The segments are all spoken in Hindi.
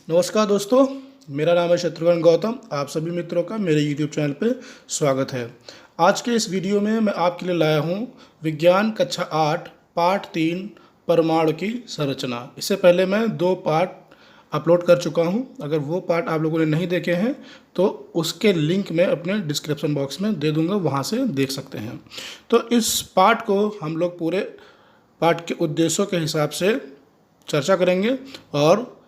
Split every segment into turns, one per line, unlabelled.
नमस्कार दोस्तों, मेरा नाम है शत्रुघ्न गौतम। आप सभी मित्रों का मेरे YouTube चैनल पे स्वागत है। आज के इस वीडियो में मैं आपके लिए लाया हूँ विज्ञान कक्षा 8 पाठ 3 परमाणु की संरचना। इससे पहले मैं 2 पार्ट अपलोड कर चुका हूँ। अगर वो पार्ट आप लोगों ने नहीं देखे हैं तो उसके लिंक मैं अपने डिस्क्रिप्शन बॉक्स में दे दूँगा, वहाँ से देख सकते हैं। तो इस पाठ को हम लोग पूरे पाठ के उद्देश्यों के हिसाब से चर्चा करेंगे और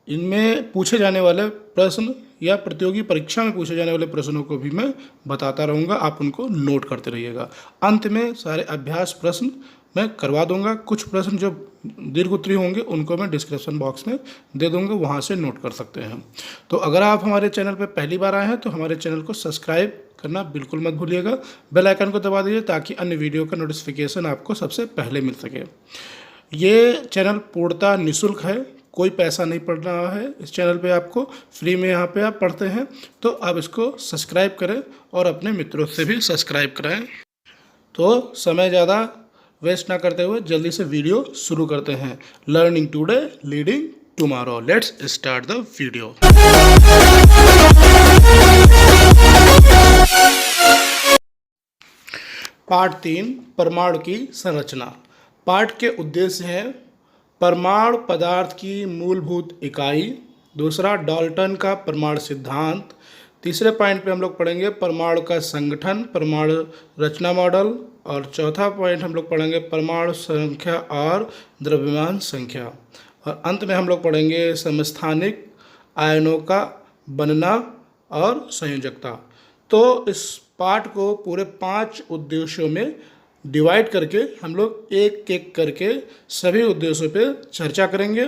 इनमें पूछे जाने वाले प्रश्न या प्रतियोगी परीक्षा में पूछे जाने वाले प्रश्नों को भी मैं बताता रहूँगा, आप उनको नोट करते रहिएगा। अंत में सारे अभ्यास प्रश्न मैं करवा दूंगा। कुछ प्रश्न जो दीर्घ उत्तरीय होंगे उनको मैं डिस्क्रिप्शन बॉक्स में दे दूंगा, वहाँ से नोट कर सकते हैं। तो अगर आप हमारे चैनल पर पहली बार आए हैं तो हमारे चैनल को सब्सक्राइब करना बिल्कुल मत भूलिएगा। बेल आइकन को दबा दीजिए ताकि अन्य वीडियो का नोटिफिकेशन आपको सबसे पहले मिल सके। ये चैनल पूर्णतः निःशुल्क है, कोई पैसा नहीं पड़ रहा है। इस चैनल पे आपको फ्री में यहाँ पे आप पढ़ते हैं, तो आप इसको सब्सक्राइब करें और अपने मित्रों से भी सब्सक्राइब कराएं। तो समय ज़्यादा वेस्ट ना करते हुए जल्दी से वीडियो शुरू करते हैं। Learning today leading tomorrow, let's start the video. पाठ 3 परमाणु की संरचना। पाठ के उद्देश्य हैं परमाणु पदार्थ की मूलभूत इकाई, दूसरा डाल्टन का परमाणु सिद्धांत, तीसरे पॉइंट पे हम लोग पढ़ेंगे परमाणु का संगठन, परमाणु रचना मॉडल, और चौथा पॉइंट हम लोग पढ़ेंगे परमाणु संख्या और द्रव्यमान संख्या, और अंत में हम लोग पढ़ेंगे समस्थानिक आयनों का बनना और संयोजकता। तो इस पाठ को पूरे 5 उद्देश्यों में डिवाइड करके हम लोग एक एक करके सभी उद्देश्यों पे चर्चा करेंगे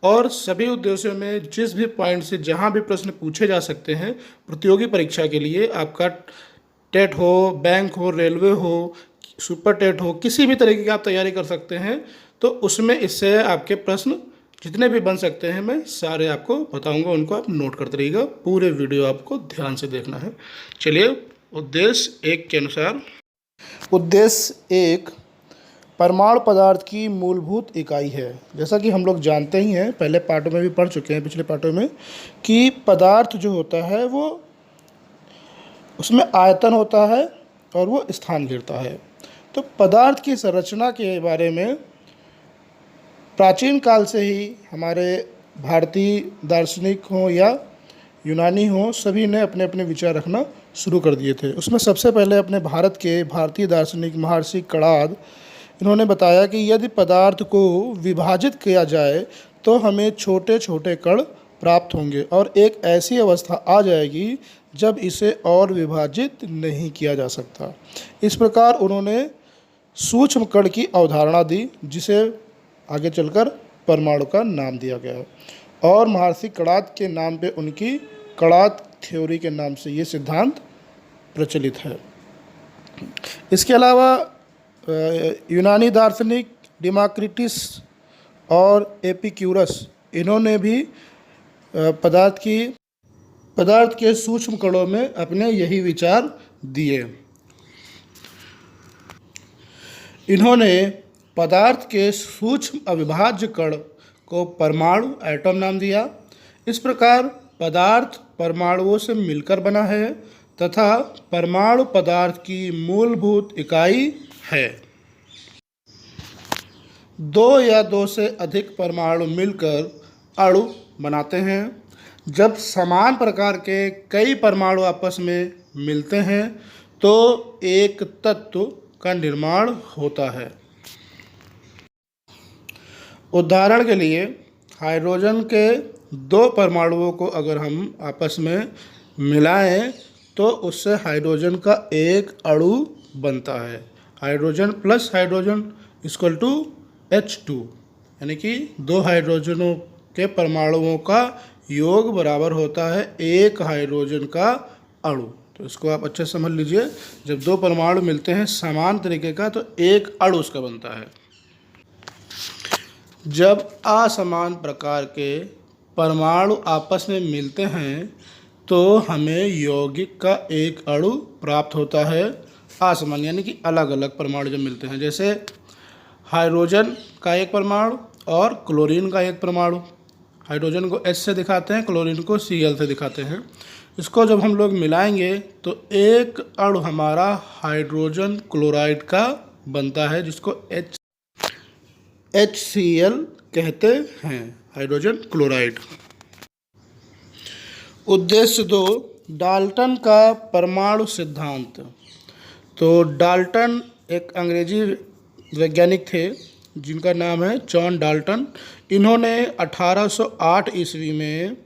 और सभी उद्देश्यों में जिस भी पॉइंट से जहाँ भी प्रश्न पूछे जा सकते हैं प्रतियोगी परीक्षा के लिए, आपका टेट हो, बैंक हो, रेलवे हो, सुपर टेट हो, किसी भी तरीके की आप तैयारी कर सकते हैं, तो उसमें इससे आपके प्रश्न जितने भी बन सकते हैं मैं सारे आपको बताऊंगा, उनको आप नोट करते रहिएगा। पूरे वीडियो आपको ध्यान से देखना है। चलिए उद्देश्य 1 के अनुसार। उद्देश्य 1 परमाणु पदार्थ की मूलभूत इकाई है। जैसा कि हम लोग जानते ही हैं, पहले पार्टों में भी पढ़ चुके हैं, पिछले पार्टों में, कि पदार्थ जो होता है वो उसमें आयतन होता है और वो स्थान घेरता है। तो पदार्थ की संरचना के बारे में प्राचीन काल से ही हमारे भारतीय दार्शनिक हों या यूनानी हों, सभी ने अपने अपने विचार रखना शुरू कर दिए थे। उसमें सबसे पहले अपने भारत के भारतीय दार्शनिक महर्षि कणाद, इन्होंने बताया कि यदि पदार्थ को विभाजित किया जाए तो हमें छोटे छोटे कण प्राप्त होंगे और एक ऐसी अवस्था आ जाएगी जब इसे और विभाजित नहीं किया जा सकता। इस प्रकार उन्होंने सूक्ष्म कण की अवधारणा दी, जिसे आगे चलकर परमाणु का नाम दिया गया और महर्षि कणाद के नाम पे उनकी कणाद थ्योरी के नाम से ये सिद्धांत प्रचलित है। इसके अलावा यूनानी दार्शनिक डेमोक्रिटस और एपिक्यूरस, इन्होंने भी पदार्थ के सूक्ष्म कणों में अपने यही विचार दिए। इन्होंने पदार्थ के सूक्ष्म अविभाज्य कण को परमाणु एटम नाम दिया। इस प्रकार पदार्थ परमाणुओं से मिलकर बना है तथा परमाणु पदार्थ की मूलभूत इकाई है। 2 या 2 से अधिक परमाणु मिलकर अणु बनाते हैं। जब समान प्रकार के कई परमाणु आपस में मिलते हैं तो एक तत्व का निर्माण होता है। उदाहरण के लिए हाइड्रोजन के 2 परमाणुओं को अगर हम आपस में मिलाएं तो उससे हाइड्रोजन का एक अणु बनता है। Hydrogen plus hydrogen equal to H2, यानी कि 2 हाइड्रोजनों के परमाणुओं का योग बराबर होता है एक हाइड्रोजन का अणु। तो इसको आप अच्छे से समझ लीजिए, जब 2 परमाणु मिलते हैं समान तरीके का तो एक अणु उसका बनता है। जब असमान प्रकार के परमाणु आपस में मिलते हैं तो हमें यौगिक का एक अणु प्राप्त होता है। असमान यानी कि अलग अलग परमाणु जब मिलते हैं, जैसे हाइड्रोजन का एक परमाणु और क्लोरीन का एक परमाणु। हाइड्रोजन को H से दिखाते हैं, क्लोरीन को Cl से दिखाते हैं। इसको जब हम लोग मिलाएंगे तो एक अणु हमारा हाइड्रोजन क्लोराइड का बनता है, जिसको HCl कहते हैं, हाइड्रोजन क्लोराइड। उद्देश्य 2, डाल्टन का परमाणु सिद्धांत। तो डाल्टन एक अंग्रेजी वैज्ञानिक थे जिनका नाम है जॉन डाल्टन। इन्होंने 1808 ईस्वी में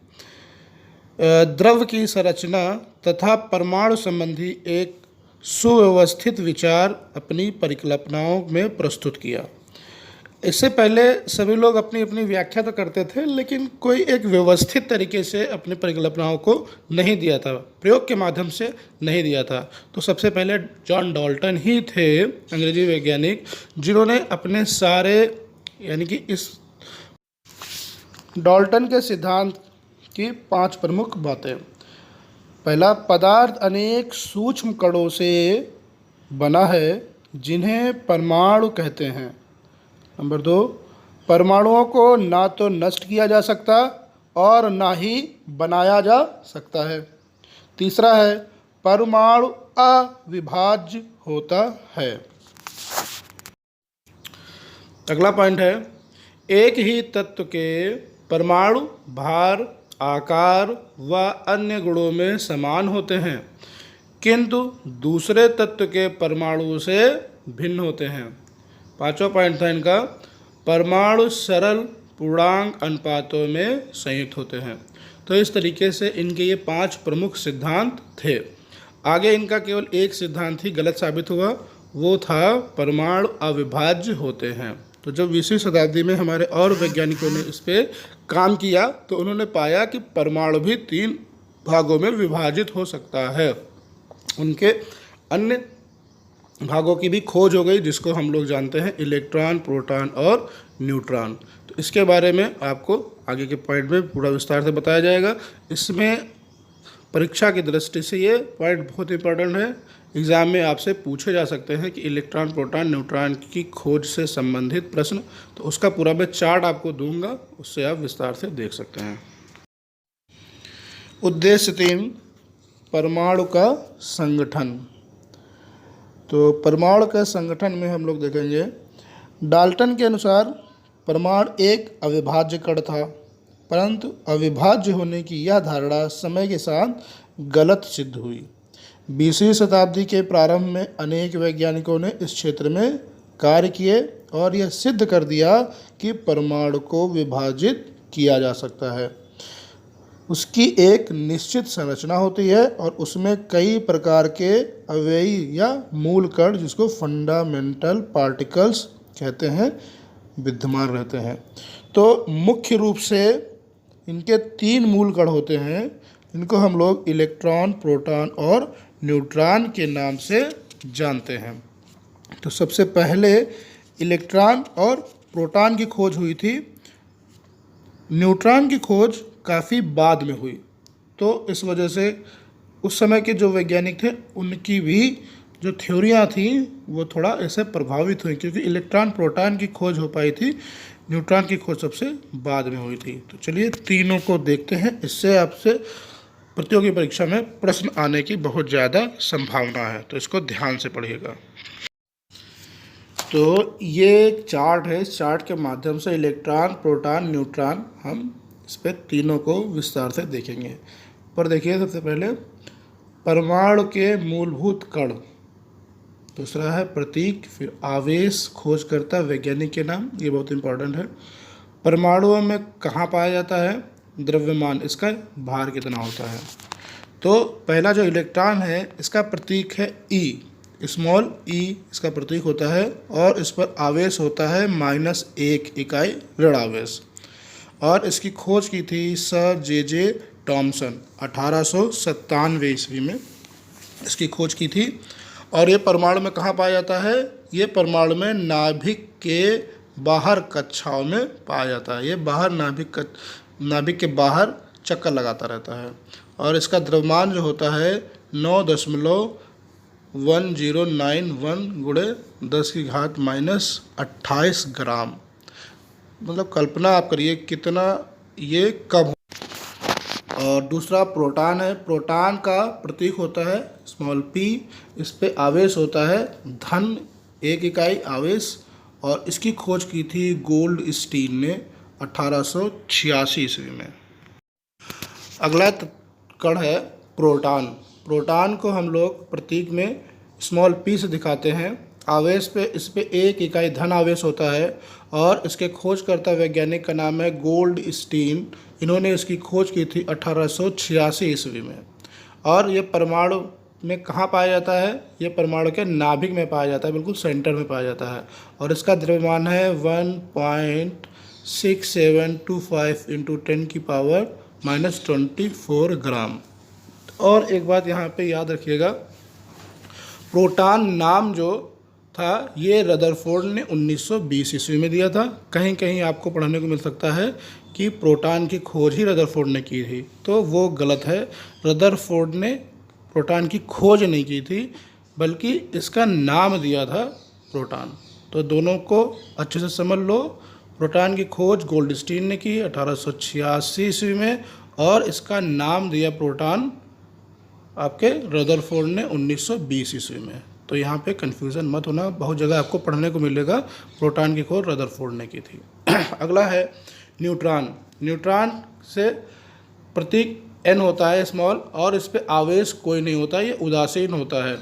द्रव्य की संरचना तथा परमाणु संबंधी एक सुव्यवस्थित विचार अपनी परिकल्पनाओं में प्रस्तुत किया। इससे पहले सभी लोग अपनी अपनी व्याख्या तो करते थे, लेकिन कोई एक व्यवस्थित तरीके से अपनी परिकल्पनाओं को नहीं दिया था, प्रयोग के माध्यम से नहीं दिया था। तो सबसे पहले जॉन डाल्टन ही थे अंग्रेजी वैज्ञानिक, जिन्होंने अपने सारे यानी कि इस डाल्टन के सिद्धांत की 5 प्रमुख बातें। पहला, पदार्थ अनेक सूक्ष्म कणों से बना है जिन्हें परमाणु कहते हैं। नंबर 2, परमाणुओं को ना तो नष्ट किया जा सकता और ना ही बनाया जा सकता है। तीसरा है, परमाणु अविभाज्य होता है। अगला पॉइंट है, एक ही तत्व के परमाणु भार, आकार व अन्य गुणों में समान होते हैं, किंतु दूसरे तत्व के परमाणुओं से भिन्न होते हैं। 5वां पॉइंट था इनका, परमाणु सरल पूर्णांक अनुपातों में संयुक्त होते हैं। तो इस तरीके से इनके ये 5 प्रमुख सिद्धांत थे। आगे इनका केवल एक सिद्धांत ही गलत साबित हुआ, वो था परमाणु अविभाज्य होते हैं। तो जब 20वीं शताब्दी में हमारे और वैज्ञानिकों ने इस पर काम किया तो उन्होंने पाया कि परमाणु भी 3 भागों में विभाजित हो सकता है। उनके अन्य भागों की भी खोज हो गई, जिसको हम लोग जानते हैं इलेक्ट्रॉन, प्रोटॉन और न्यूट्रॉन। तो इसके बारे में आपको आगे के पॉइंट में पूरा विस्तार से बताया जाएगा। इसमें परीक्षा की दृष्टि से ये पॉइंट बहुत इंपॉर्टेंट है। एग्ज़ाम में आपसे पूछे जा सकते हैं कि इलेक्ट्रॉन, प्रोटॉन, न्यूट्रॉन की खोज से संबंधित प्रश्न, तो उसका पूरा मैं चार्ट आपको दूंगा, उससे आप विस्तार से देख सकते हैं। उद्देश्य 3, परमाणु का संगठन। तो परमाणु के संगठन में हम लोग देखेंगे, डाल्टन के अनुसार परमाणु एक अविभाज्य कण था, परंतु अविभाज्य होने की यह धारणा समय के साथ गलत सिद्ध हुई। 20वीं शताब्दी के प्रारंभ में अनेक वैज्ञानिकों ने इस क्षेत्र में कार्य किए और यह सिद्ध कर दिया कि परमाणु को विभाजित किया जा सकता है। उसकी एक निश्चित संरचना होती है और उसमें कई प्रकार के अवयवी या मूल कण, जिसको फंडामेंटल पार्टिकल्स कहते हैं, विद्यमान रहते हैं। तो मुख्य रूप से इनके 3 मूल कण होते हैं। इनको हम लोग इलेक्ट्रॉन, प्रोटॉन और न्यूट्रॉन के नाम से जानते हैं। तो सबसे पहले इलेक्ट्रॉन और प्रोटॉन की खोज हुई थी। न्यूट्रॉन की खोज काफ़ी बाद में हुई। तो इस वजह से उस समय के जो वैज्ञानिक थे उनकी भी जो थ्योरियाँ थी वो थोड़ा ऐसे प्रभावित हुई, क्योंकि इलेक्ट्रॉन, प्रोटॉन की खोज हो पाई थी, न्यूट्रॉन की खोज सबसे बाद में हुई थी। तो चलिए तीनों को देखते हैं। इससे आपसे प्रतियोगी परीक्षा में प्रश्न आने की बहुत ज़्यादा संभावना है, तो इसको ध्यान से पढ़िएगा। तो ये एक चार्ट है, इस चार्ट के माध्यम से इलेक्ट्रॉन, प्रोटॉन, न्यूट्रॉन, हम इस पर तीनों को विस्तार से देखेंगे। पर देखिए, सबसे पहले परमाणु के मूलभूत कण, दूसरा है प्रतीक, फिर आवेश, खोजकर्ता, वैज्ञानिक के नाम, ये बहुत इंपॉर्टेंट है। परमाणुओं में कहाँ पाया जाता है, द्रव्यमान, इसका भार कितना होता है। तो पहला जो इलेक्ट्रॉन है इसका प्रतीक है ई, स्मॉल ई इसका प्रतीक होता है, और इस पर आवेश होता है -1 इकाई ऋण आवेश। और इसकी खोज की थी सर जे टॉमसन 1897 ईस्वी में इसकी खोज की थी। और ये परमाणु में कहाँ पाया जाता है, ये परमाणु में नाभिक के बाहर कक्षाओं में पाया जाता है। ये बाहर नाभिक के बाहर चक्कर लगाता रहता है। और इसका द्रव्यमान जो होता है 9.1091 × 10⁻⁻28 ग्राम। मतलब कल्पना आप करिए कितना ये कब हो। और दूसरा प्रोटॉन है। प्रोटॉन का प्रतीक होता है स्मॉल p। इस पे आवेश होता है धन 1 इकाई आवेश, और इसकी खोज की थी गोल्ड स्टीन ने 1886 ईस्वी में। अगला कण है प्रोटॉन। प्रोटॉन को हम लोग प्रतीक में स्मॉल p से दिखाते हैं। आवेश पे इस पे 1 इकाई धन आवेश होता है, और इसके खोजकर्ता वैज्ञानिक का नाम है गोल्ड स्टीन। इन्होंने इसकी खोज की थी 1886 ईस्वी में। और ये परमाणु में कहाँ पाया जाता है? ये परमाणु के नाभिक में पाया जाता है, बिल्कुल सेंटर में पाया जाता है। और इसका द्रव्यमान है 1.6725 इंटू 10⁻⁻24 ग्राम। और एक बात यहाँ पे याद रखिएगा, प्रोटॉन नाम जो था ये रदरफोर्ड ने 1920 ईस्वी में दिया था। कहीं कहीं आपको पढ़ने को मिल सकता है कि प्रोटॉन की खोज ही रदरफोर्ड ने की थी, तो वो गलत है। रदरफोर्ड ने प्रोटॉन की खोज नहीं की थी, बल्कि इसका नाम दिया था प्रोटॉन। तो दोनों को अच्छे से समझ लो। प्रोटॉन की खोज गोल्डस्टीन ने की 1886 ईस्वी में, और इसका नाम दिया प्रोटॉन आपके रदरफोर्ड ने 1920 ईस्वी में। तो यहाँ पे कन्फ्यूज़न मत होना, बहुत जगह आपको पढ़ने को मिलेगा प्रोटॉन की खोज रदरफोर्ड ने की थी। अगला है न्यूट्रॉन। न्यूट्रॉन से प्रतीक N होता है स्मॉल, और इस पे आवेश कोई नहीं होता, ये उदासीन होता है।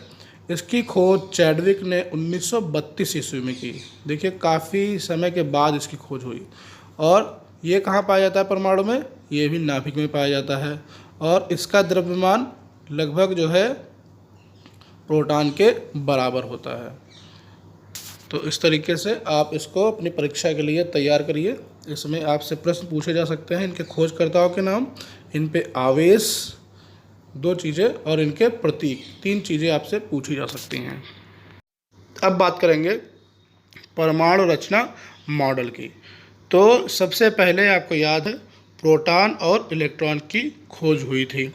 इसकी खोज चैडविक ने 1932 ईस्वी में की। देखिए काफ़ी समय के बाद इसकी खोज हुई। और ये कहाँ पाया जाता है परमाणु में? ये भी नाभिक में पाया जाता है। और इसका द्रव्यमान लगभग जो है प्रोटॉन के बराबर होता है। तो इस तरीके से आप इसको अपनी परीक्षा के लिए तैयार करिए। इसमें आपसे प्रश्न पूछे जा सकते हैं, इनके खोजकर्ताओं के नाम, इन पे आवेश 2 चीज़ें, और इनके प्रतीक 3 चीज़ें आपसे पूछी जा सकती हैं। अब बात करेंगे परमाणु रचना मॉडल की। तो सबसे पहले आपको याद है प्रोटॉन और इलेक्ट्रॉन की खोज हुई थी।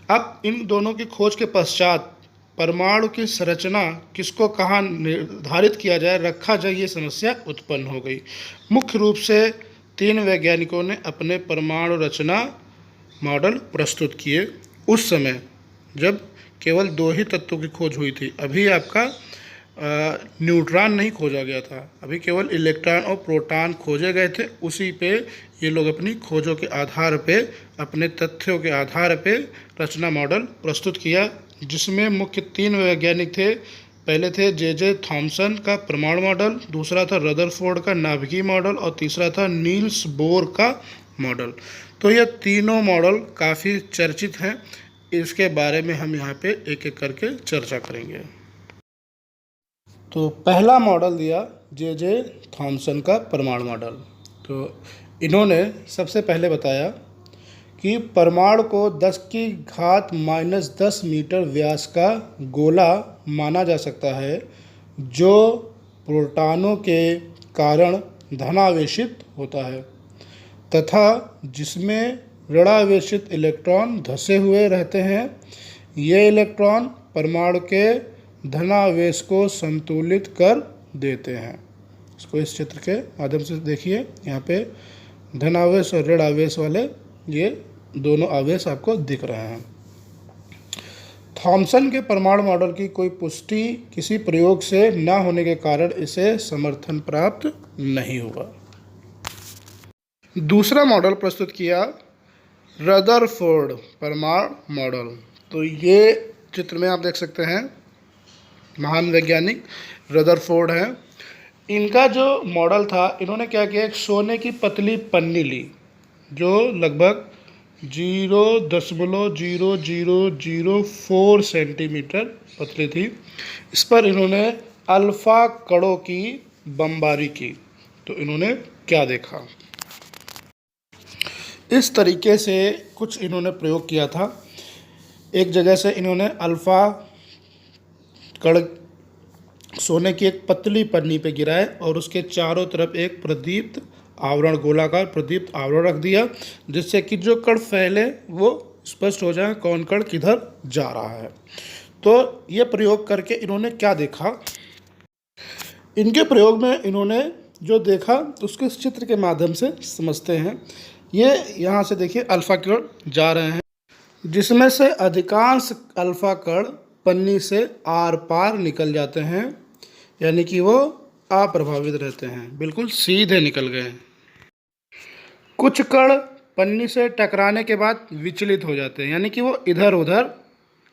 अब इन दोनों की खोज के पश्चात परमाणु की संरचना किसको कहाँ निर्धारित किया जाए, रखा जाए, ये समस्या उत्पन्न हो गई। मुख्य रूप से 3 वैज्ञानिकों ने अपने परमाणु रचना मॉडल प्रस्तुत किए। उस समय जब केवल 2 ही तत्वों की खोज हुई थी, अभी आपका न्यूट्रॉन नहीं खोजा गया था, अभी केवल इलेक्ट्रॉन और प्रोटॉन खोजे गए थे। उसी पे ये लोग अपनी खोजों के आधार पे, अपने तथ्यों के आधार पे रचना मॉडल प्रस्तुत किया, जिसमें मुख्य 3 वैज्ञानिक थे। पहले थे जे थॉमसन का परमाणु मॉडल, दूसरा था रदरफोर्ड का नाभिकीय मॉडल, और तीसरा था नील्स बोर का मॉडल। तो ये तीनों मॉडल काफ़ी चर्चित हैं। इसके बारे में हम यहाँ पे एक एक करके चर्चा करेंगे। तो पहला मॉडल दिया जे थॉमसन का परमाणु मॉडल। तो इन्होंने सबसे पहले बताया कि परमाणु को 10⁻⁻10 मीटर व्यास का गोला माना जा सकता है, जो प्रोटॉनों के कारण धनावेशित होता है, तथा जिसमें ऋणावेशित इलेक्ट्रॉन धंसे हुए रहते हैं। ये इलेक्ट्रॉन परमाणु के धनावेश को संतुलित कर देते हैं। इसको इस चित्र के माध्यम से देखिए, यहाँ पे धनावेश और ऋण आवेश वाले ये दोनों आवेश आपको दिख रहे हैं। थॉमसन के परमाणु मॉडल की कोई पुष्टि किसी प्रयोग से न होने के कारण इसे समर्थन प्राप्त नहीं हुआ। दूसरा मॉडल प्रस्तुत किया रदरफोर्ड परमाणु मॉडल। तो ये चित्र में आप देख सकते हैं, महान वैज्ञानिक रदरफोर्ड हैं। इनका जो मॉडल था, इन्होंने क्या किया, एक सोने की पतली पन्नी ली जो लगभग 0.0004 सेंटीमीटर पतली थी। इस पर इन्होंने अल्फ़ा कणों की बमबारी की। तो इन्होंने क्या देखा, इस तरीके से कुछ इन्होंने प्रयोग किया था। एक जगह से इन्होंने अल्फ़ा कण सोने की एक पतली पन्नी पे गिराए और उसके चारों तरफ एक प्रदीप्त आवरण, गोलाकार प्रदीप्त आवरण रख दिया, जिससे कि जो कण फैले वो स्पष्ट हो जाए कौन कण किधर जा रहा है। तो ये प्रयोग करके इन्होंने क्या देखा, इनके प्रयोग में इन्होंने जो देखा उसके चित्र के माध्यम से समझते हैं। ये यहाँ से देखिए अल्फा कण जा रहे हैं, जिसमें से अधिकांश अल्फा कण पन्नी से आर पार निकल जाते हैं, यानी कि वो अप्रभावित रहते हैं, बिल्कुल सीधे निकल गए। कुछ कण पन्नी से टकराने के बाद विचलित हो जाते हैं, यानी कि वो इधर उधर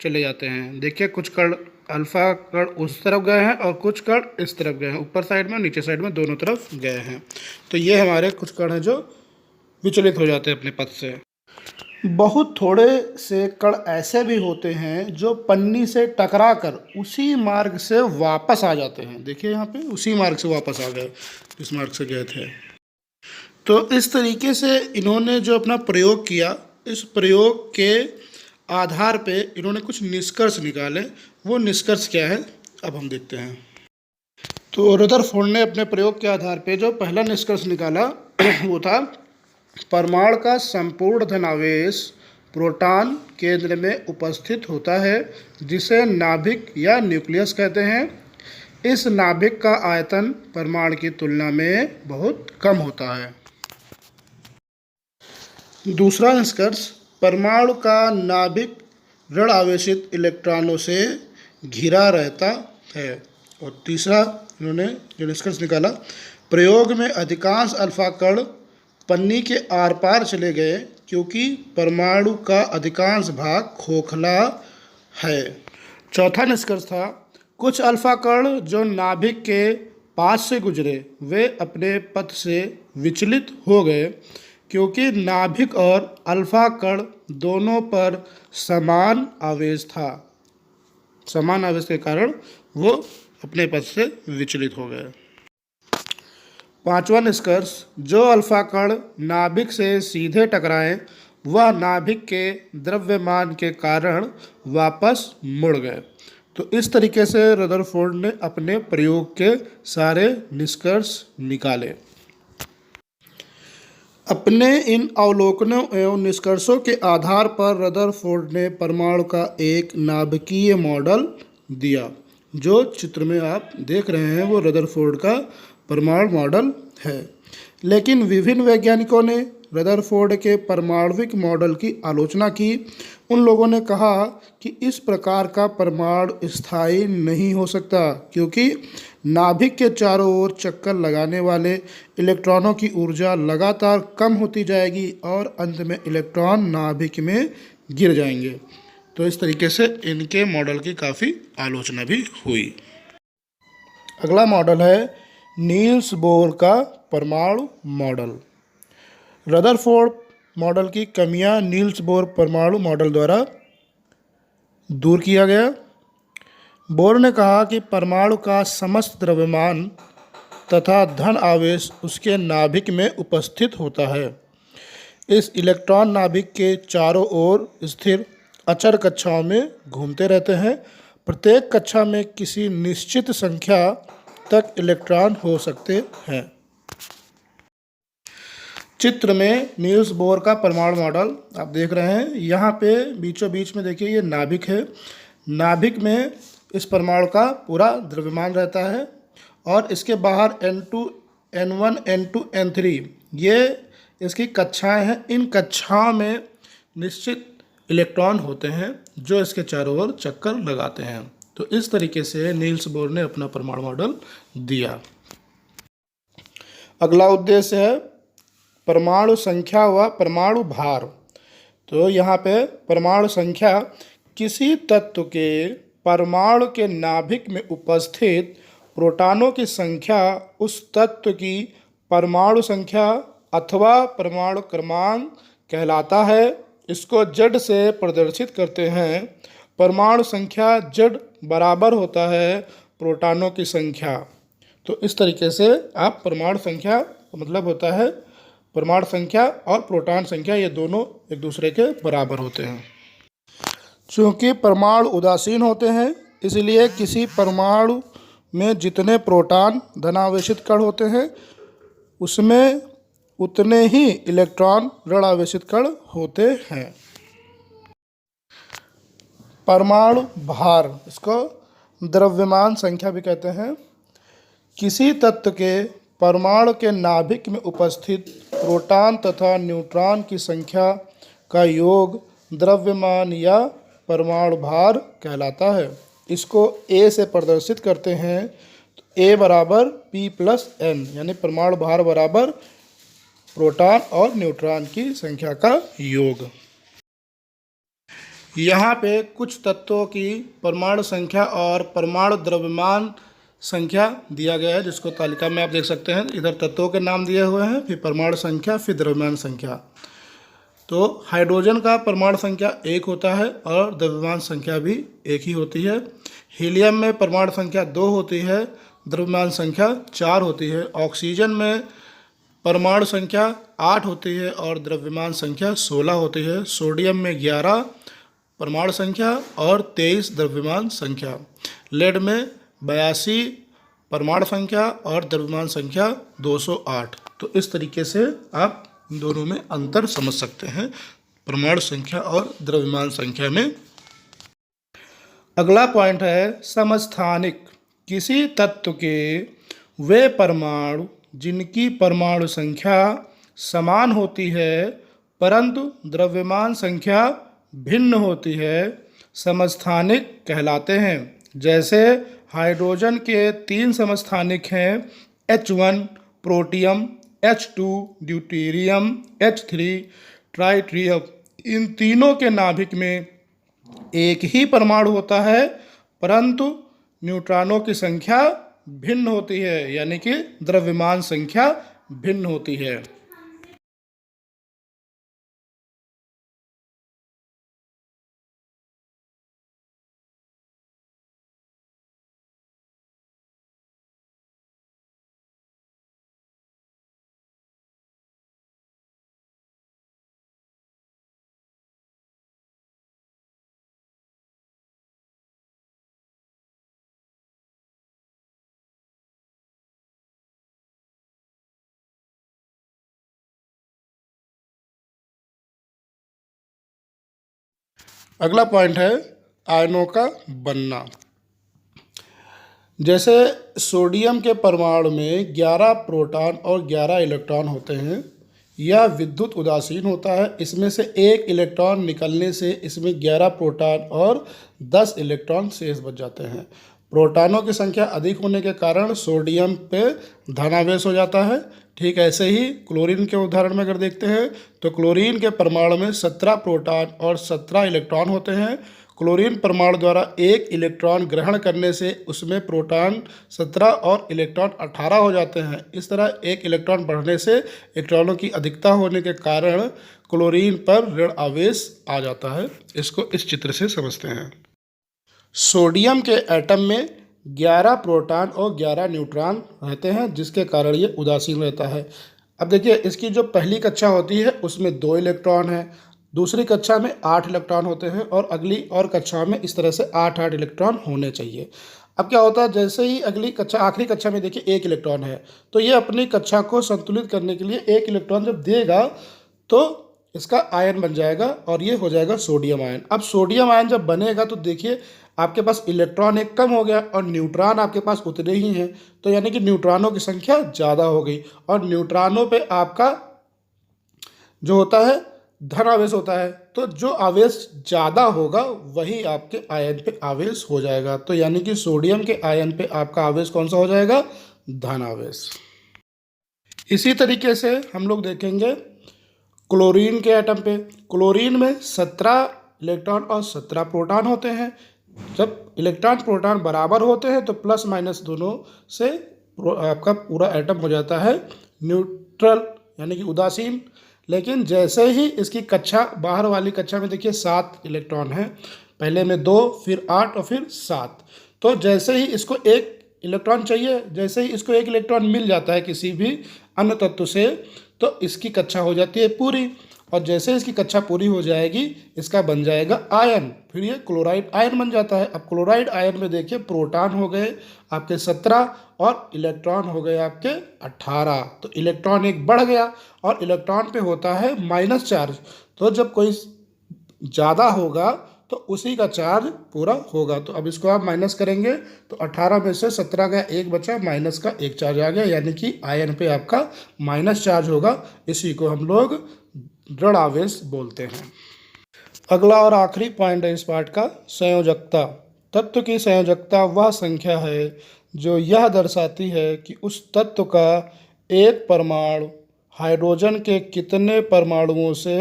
चले जाते हैं। देखिए कुछ कण अल्फा कण उस तरफ गए हैं और कुछ कण इस तरफ गए हैं, ऊपर साइड में नीचे साइड में दोनों तरफ गए हैं। तो ये हमारे कुछ कण हैं जो विचलित हो जाते हैं अपने पथ से। बहुत थोड़े से कण ऐसे भी होते हैं जो पन्नी से टकरा कर उसी मार्ग से वापस आ जाते हैं। देखिए यहाँ पे उसी मार्ग से वापस आ गए जिस मार्ग से गए थे। तो इस तरीके से इन्होंने जो अपना प्रयोग किया, इस प्रयोग के आधार पे इन्होंने कुछ निष्कर्ष निकाले। वो निष्कर्ष क्या है अब हम देखते हैं। तो रदरफोर्ड ने अपने प्रयोग के आधार पे जो पहला निष्कर्ष निकाला वो था परमाणु का संपूर्ण धनावेश प्रोटॉन केंद्र में उपस्थित होता है, जिसे नाभिक या न्यूक्लियस कहते हैं। इस नाभिक का आयतन परमाणु की तुलना में बहुत कम होता है। दूसरा निष्कर्ष, परमाणु का नाभिक ऋण आवेशित इलेक्ट्रॉनों से घिरा रहता है। और तीसरा इन्होंने जो निष्कर्ष निकाला, प्रयोग में अधिकांश अल्फा कण पन्नी के आर पार चले गए क्योंकि परमाणु का अधिकांश भाग खोखला है। चौथा निष्कर्ष था, कुछ अल्फा कण जो नाभिक के पास से गुजरे वे अपने पथ से विचलित हो गए क्योंकि नाभिक और अल्फा कण दोनों पर समान आवेश था। समान आवेश के कारण वो अपने पथ से विचलित हो गए। पांचवा निष्कर्ष, जो अल्फा कण नाभिक से सीधे टकराए वह नाभिक के द्रव्यमान के कारण वापस मुड़ गए। तो इस तरीके से रदरफोर्ड ने अपने प्रयोग के सारे निष्कर्ष निकाले। अपने इन अवलोकनों एवं निष्कर्षों के आधार पर रदरफोर्ड ने परमाणु का एक नाभिकीय मॉडल दिया। जो चित्र में आप देख रहे हैं वो रदरफोर्ड का परमाणु मॉडल है। लेकिन विभिन्न वैज्ञानिकों ने रदरफोर्ड के परमाणविक मॉडल की आलोचना की। उन लोगों ने कहा कि इस प्रकार का परमाणु स्थायी नहीं हो सकता क्योंकि नाभिक के चारों ओर चक्कर लगाने वाले इलेक्ट्रॉनों की ऊर्जा लगातार कम होती जाएगी और अंत में इलेक्ट्रॉन नाभिक में गिर जाएंगे। तो इस तरीके से इनके मॉडल की काफ़ी आलोचना भी हुई। अगला मॉडल है नील्स बोर का परमाणु मॉडल। रदरफोर्ड मॉडल की कमियां नील्स बोर परमाणु मॉडल द्वारा दूर किया गया। बोर ने कहा कि परमाणु का समस्त द्रव्यमान तथा धन आवेश उसके नाभिक में उपस्थित होता है। इस इलेक्ट्रॉन नाभिक के चारों ओर स्थिर अचर कक्षाओं में घूमते रहते हैं। प्रत्येक कक्षा में किसी निश्चित संख्या तक इलेक्ट्रॉन हो सकते हैं। चित्र में नील्स बोर का परमाणु मॉडल आप देख रहे हैं। यहाँ पे बीचों बीच में देखिए ये नाभिक है। नाभिक में इस परमाणु का पूरा द्रव्यमान रहता है और इसके बाहर N2, N1, N2, N3 ये इसकी कक्षाएं हैं। इन कक्षाओं में निश्चित इलेक्ट्रॉन होते हैं जो इसके चारों ओर चक्कर लगाते हैं। तो इस तरीके से नील्स बोर ने अपना परमाणु मॉडल दिया। अगला उद्देश्य है परमाणु संख्या व परमाणु भार। तो यहाँ पे परमाणु संख्या किसी तत्व के परमाणु के नाभिक में उपस्थित प्रोटॉनों की संख्या उस तत्व की परमाणु संख्या अथवा परमाणु क्रमांक कहलाता है। इसको Z से प्रदर्शित करते हैं। परमाणु संख्या Z बराबर होता है प्रोटॉनों की संख्या। तो इस तरीके से आप परमाणु संख्या का मतलब होता है परमाणु संख्या और प्रोटॉन संख्या ये दोनों एक दूसरे के बराबर होते हैं। चूँकि परमाणु उदासीन होते हैं इसलिए किसी परमाणु में जितने प्रोटॉन धनावेशित कण होते हैं उसमें उतने ही इलेक्ट्रॉन ऋण आवेशित कण होते हैं। परमाणु भार, इसको द्रव्यमान संख्या भी कहते हैं। किसी तत्व के परमाणु के नाभिक में उपस्थित प्रोटॉन तथा न्यूट्रॉन की संख्या का योग द्रव्यमान या परमाणु भार कहलाता है। इसको ए से प्रदर्शित करते हैं तो ए बराबर पी प्लस एन, यानी परमाणु भार बराबर प्रोटॉन और न्यूट्रॉन की संख्या का योग। यहाँ पे कुछ तत्वों की परमाणु संख्या और परमाणु द्रव्यमान संख्या दिया गया है, जिसको तालिका में आप देख सकते हैं। इधर तत्वों के नाम दिए हुए हैं, फिर परमाणु संख्या, फिर द्रव्यमान संख्या। तो हाइड्रोजन का परमाणु संख्या 1 होता है और द्रव्यमान संख्या भी 1 ही होती है। हीलियम में परमाणु संख्या 2 होती है, द्रव्यमान संख्या 4 होती है। ऑक्सीजन में परमाणु संख्या 8 होती है और द्रव्यमान संख्या 16 होती है। सोडियम में 11 परमाणु संख्या और 23 द्रव्यमान संख्या। लेड में 82 परमाणु संख्या और द्रव्यमान संख्या 208। तो इस तरीके से आप दोनों में अंतर समझ सकते हैं परमाणु संख्या और द्रव्यमान संख्या में। अगला पॉइंट है समस्थानिक। किसी तत्व के वे परमाणु जिनकी परमाणु संख्या समान होती है परंतु द्रव्यमान संख्या भिन्न होती है, समस्थानिक कहलाते हैं। जैसे हाइड्रोजन के 3 समस्थानिक हैं, H1 protium, H2 deuterium, H3 ट्राइटिरियम। इन तीनों के नाभिक में एक ही परमाणु होता है परंतु न्यूट्रॉनों की संख्या भिन्न होती है, यानी कि द्रव्यमान संख्या भिन्न होती है। अगला पॉइंट है आयनों का बनना। जैसे सोडियम के परमाणु में 11 प्रोटॉन और 11 इलेक्ट्रॉन होते हैं। यह विद्युत उदासीन होता है। इसमें से एक इलेक्ट्रॉन निकलने से इसमें 11 प्रोटॉन और 10 इलेक्ट्रॉन शेष बच जाते हैं। प्रोटॉनों की संख्या अधिक होने के कारण सोडियम पे धनावेश हो जाता है। ठीक ऐसे ही क्लोरीन के उदाहरण में अगर देखते हैं तो क्लोरीन के परमाणु में 17 प्रोटॉन और 17 इलेक्ट्रॉन होते हैं। क्लोरीन परमाणु द्वारा एक इलेक्ट्रॉन ग्रहण करने से उसमें प्रोटॉन 17 और इलेक्ट्रॉन 18 हो जाते हैं। इस तरह एक इलेक्ट्रॉन बढ़ने से इलेक्ट्रॉनों की अधिकता होने के कारण क्लोरीन पर ऋण आवेश आ जाता है। इसको इस चित्र से समझते हैं। सोडियम के एटम में 11 प्रोटॉन और 11 न्यूट्रॉन रहते हैं, जिसके कारण ये उदासीन रहता है। अब देखिए, इसकी जो पहली कक्षा होती है उसमें 2 इलेक्ट्रॉन हैं, दूसरी कक्षा में 8 इलेक्ट्रॉन होते हैं और अगली और कक्षा में इस तरह से 8-8 इलेक्ट्रॉन होने चाहिए। अब क्या होता है, जैसे ही अगली कक्षा आखिरी कक्षा में देखिए 1 इलेक्ट्रॉन है, तो ये अपनी कक्षा को संतुलित करने के लिए 1 इलेक्ट्रॉन जब देगा तो इसका आयन बन जाएगा और ये हो जाएगा सोडियम आयन। अब सोडियम आयन जब बनेगा तो देखिए आपके पास इलेक्ट्रॉन एक कम हो गया और न्यूट्रॉन आपके पास उतने ही हैं, तो यानी कि न्यूट्रॉनों की संख्या ज़्यादा हो गई और न्यूट्रॉनों पे आपका जो होता है धन आवेश होता है, तो जो आवेश ज़्यादा होगा वही आपके आयन पे आवेश हो जाएगा। तो यानी कि सोडियम के आयन पे आपका आवेश कौन सा हो जाएगा, धन आवेश। इसी तरीके से हम लोग देखेंगे क्लोरीन के एटम पे। क्लोरीन में 17 इलेक्ट्रॉन और 17 प्रोटॉन होते हैं। जब इलेक्ट्रॉन प्रोटॉन बराबर होते हैं तो प्लस माइनस दोनों से आपका पूरा एटम हो जाता है न्यूट्रल, यानी कि उदासीन। लेकिन जैसे ही इसकी कक्षा बाहर वाली कक्षा में देखिए 7 इलेक्ट्रॉन हैं, पहले में 2 फिर 8 और फिर 7। तो जैसे ही इसको एक इलेक्ट्रॉन चाहिए, जैसे ही इसको एक इलेक्ट्रॉन मिल जाता है किसी भी अन्य तत्व से, तो इसकी कक्षा हो जाती है पूरी। और जैसे इसकी कक्षा पूरी हो जाएगी इसका बन जाएगा आयन, फिर ये क्लोराइड आयन बन जाता है। अब क्लोराइड आयन में देखिए प्रोटॉन हो गए आपके 17 और इलेक्ट्रॉन हो गए आपके 18। तो इलेक्ट्रॉन एक बढ़ गया और इलेक्ट्रॉन पे होता है माइनस चार्ज। तो जब कोई ज़्यादा होगा तो उसी का चार्ज पूरा होगा। तो अब इसको आप माइनस करेंगे तो 18 में से 17 का 1 बचा, माइनस का 1 चार्ज आ गया, यानी कि आयन पे आपका माइनस चार्ज होगा। इसी को हम लोग ऋण आवेश बोलते हैं। अगला और आखिरी पॉइंट है इस पाठ का, संयोजकता। तत्व की संयोजकता वह संख्या है जो यह दर्शाती है कि उस तत्व का एक परमाणु हाइड्रोजन के कितने परमाणुओं से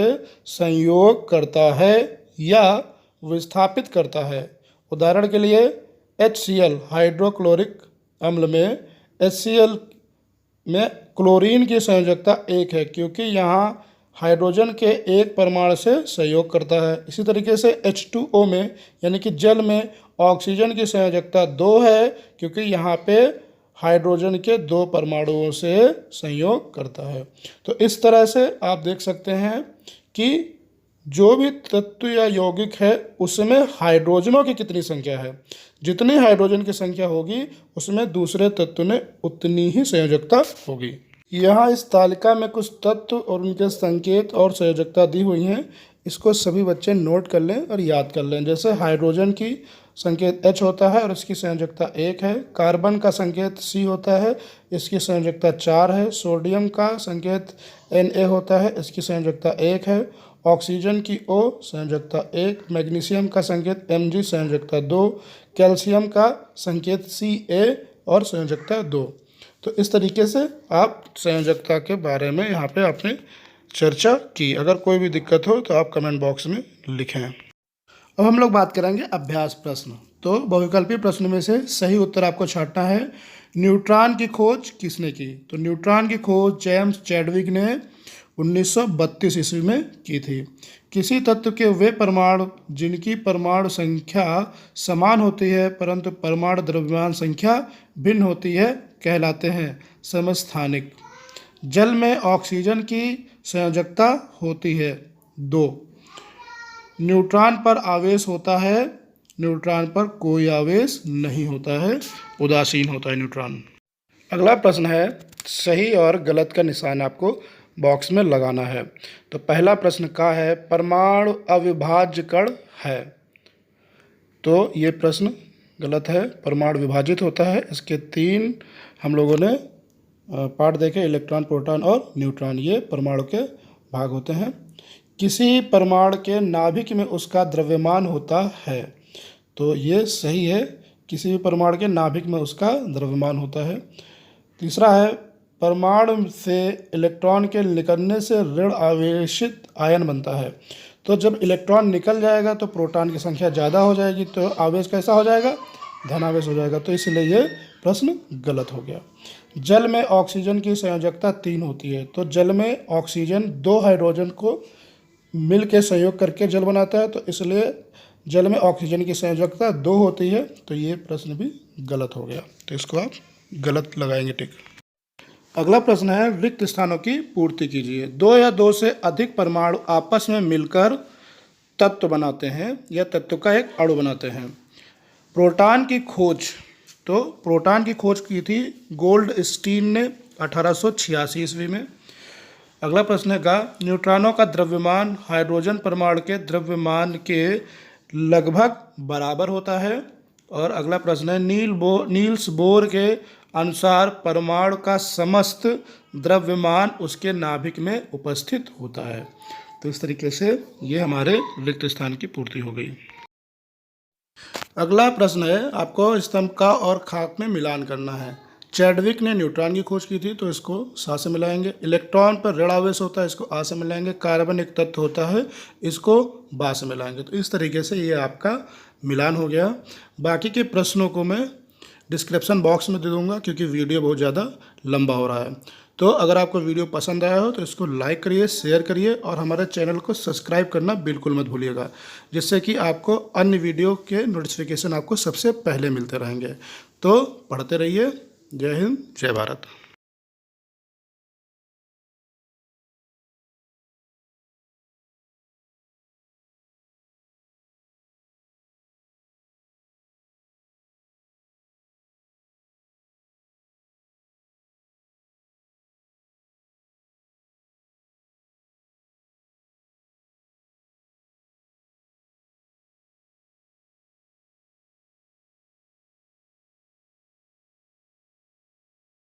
संयोग करता है या विस्थापित करता है। उदाहरण के लिए HCl हाइड्रोक्लोरिक अम्ल में HCl में क्लोरीन की संयोजकता 1 है, क्योंकि यहाँ हाइड्रोजन के एक परमाणु से सहयोग करता है। इसी तरीके से H2O में यानी कि जल में ऑक्सीजन की संयोजकता 2 है, क्योंकि यहाँ पे हाइड्रोजन के 2 परमाणुओं से संयोग करता है। तो इस तरह से आप देख सकते हैं कि जो भी तत्व या यौगिक है उसमें हाइड्रोजनों की कितनी संख्या है, जितनी हाइड्रोजन की संख्या होगी उसमें दूसरे तत्व ने उतनी ही संयोजकता होगी। यहाँ इस तालिका में कुछ तत्व और उनके संकेत और संयोजकता दी हुई हैं, इसको सभी बच्चे नोट कर लें और याद कर लें। जैसे हाइड्रोजन की संकेत H होता है और इसकी संयोजकता 1 है। कार्बन का संकेत C होता है, इसकी संयोजकता 4 है। सोडियम का संकेत Na होता है, इसकी संयोजकता 1 है। ऑक्सीजन की O संयोजकता 1। मैग्नीशियम का संकेत Mg संयोजकता 2। कैल्शियम का संकेत Ca और संयोजकता 2। तो इस तरीके से आप संयोजकता के बारे में यहाँ पे आपने चर्चा की। अगर कोई भी दिक्कत हो तो आप कमेंट बॉक्स में लिखें। अब हम लोग बात करेंगे अभ्यास प्रश्न। तो बहुविकल्पी प्रश्न में से सही उत्तर आपको छांटना है। न्यूट्रॉन की खोज किसने की? तो न्यूट्रॉन की खोज जेम्स चैडविक ने 1932 ईस्वी में की थी। किसी तत्व के वे परमाणु जिनकी परमाणु संख्या समान होती है परंतु परमाणु द्रव्यमान संख्या भिन्न होती है कहलाते हैं समस्थानिक। जल में ऑक्सीजन की संयोजकता होती है 2। न्यूट्रॉन पर आवेश होता है, न्यूट्रॉन पर कोई आवेश नहीं होता है, उदासीन होता है न्यूट्रॉन। अगला प्रश्न है, सही और गलत का निशान आपको बॉक्स में लगाना है। तो पहला प्रश्न का है, परमाणु अविभाज्य कण है। तो ये प्रश्न गलत है, परमाणु विभाजित होता है। इसके 3 हम लोगों ने पार्ट देखे, इलेक्ट्रॉन, प्रोटॉन और न्यूट्रॉन, ये परमाणु के भाग होते हैं। किसी परमाणु के नाभिक में उसका द्रव्यमान होता है। तो ये सही है, किसी भी परमाणु के नाभिक में उसका द्रव्यमान होता है। तीसरा है, परमाणु से इलेक्ट्रॉन के निकलने से ऋण आवेशित आयन बनता है। तो जब इलेक्ट्रॉन निकल जाएगा तो प्रोटॉन की संख्या ज़्यादा हो जाएगी, तो आवेश कैसा हो जाएगा? धनावेश हो जाएगा। तो इसलिए ये प्रश्न गलत हो गया। जल में ऑक्सीजन की संयोजकता 3 होती है। तो जल में ऑक्सीजन 2 हाइड्रोजन को मिल के संयोग करके जल बनाता है, तो इसलिए जल में ऑक्सीजन की संयोजकता 2 होती है। तो ये प्रश्न भी गलत हो गया, तो इसको आप गलत लगाएंगे टिक। अगला प्रश्न है, रिक्त स्थानों की पूर्ति कीजिए। 2 या 2 से अधिक परमाणु आपस में मिलकर तत्व बनाते हैं या तत्व का एक अणु बनाते हैं। प्रोटॉन की खोज, तो प्रोटॉन की खोज की थी गोल्डस्टीन ने 1886 ईस्वी में। अगला प्रश्न है, न्यूट्रॉनों का द्रव्यमान हाइड्रोजन परमाणु के द्रव्यमान के लगभग बराबर होता है। और अगला प्रश्न है, नील्स बोर के अनुसार परमाणु का समस्त द्रव्यमान उसके नाभिक में उपस्थित होता है। तो इस तरीके से ये हमारे रिक्त स्थान की पूर्ति हो गई। अगला प्रश्न है, आपको स्तंभ का और खाक में मिलान करना है। चैडविक ने न्यूट्रॉन की खोज की थी, तो इसको सा से मिलाएंगे। इलेक्ट्रॉन पर ऋण आवेश होता है, इसको आ से मिलाएंगे। कार्बन एक तत्व होता है, इसको बा से मिलाएंगे। तो इस तरीके से ये आपका मिलान हो गया। बाकी के प्रश्नों को मैं डिस्क्रिप्शन बॉक्स में दे दूंगा, क्योंकि वीडियो बहुत ज़्यादा लंबा हो रहा है। तो अगर आपको वीडियो पसंद आया हो तो इसको लाइक करिए, शेयर करिए और हमारे चैनल को सब्सक्राइब करना बिल्कुल मत भूलिएगा, जिससे कि आपको अन्य वीडियो के नोटिफिकेशन आपको सबसे पहले मिलते रहेंगे। तो पढ़ते रहिए। जय हिंद, जय भारत।